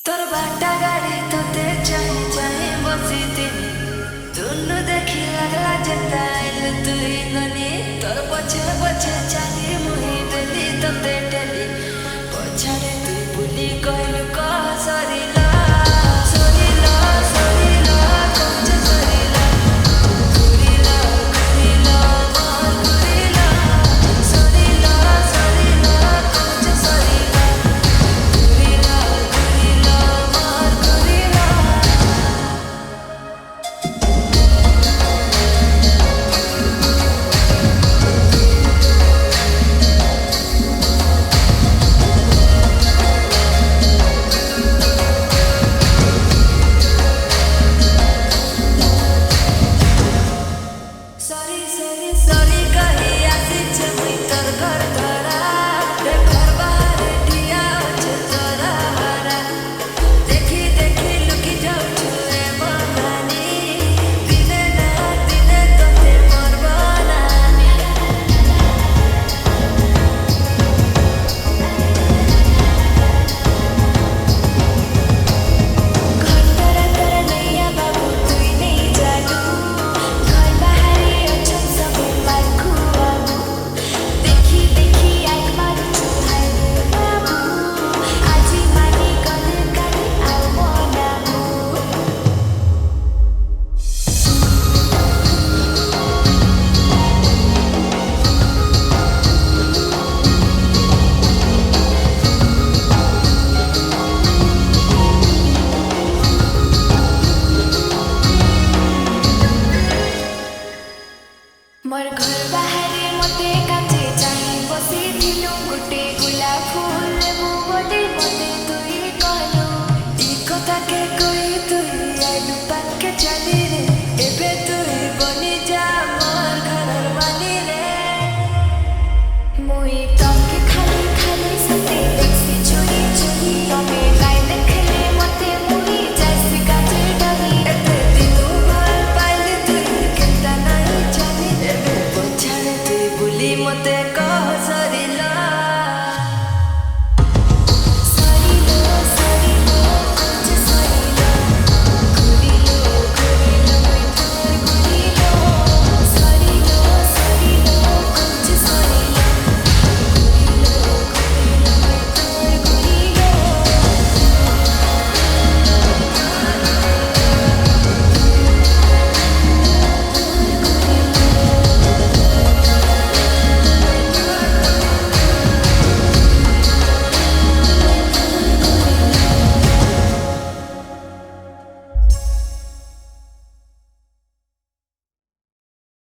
तोर बाटा गाड़ी तोते चाहे चाहे बसी दिन दुनु देखी लगला जता आइल तुई ननी तोर पछे पछे चाली मुही देली तोते टेली पछाड़े तुई बुली कहलु का सरिला सरिला सरिला कौचे सरिला कुरिला कुरिला मोर कुरिला सरिला सरिला कौचे सरिला कुरिला कुरिला मोर कुरिला Sorry, sorry, sorry कही आसी मुई तोर घर धरा रे घर बाहर ठिया अछि तोरा हरा देखी देखी लुकी जाउछु ए बगानी दिने ना दिने तोते मोर बनानी घर तोरा तोरा नैया बाबू तुई नहीं जालू घर बाहरी अछन सब बाखु बाबू देखी देखी आइक मारुछु हाय रे बाबू आजी मानी गले काले आउ मनाबू मोर घर बाहरे मते काचे चाहि बसी थिलु गुटे गुलाब फूल मु बडे मते तुई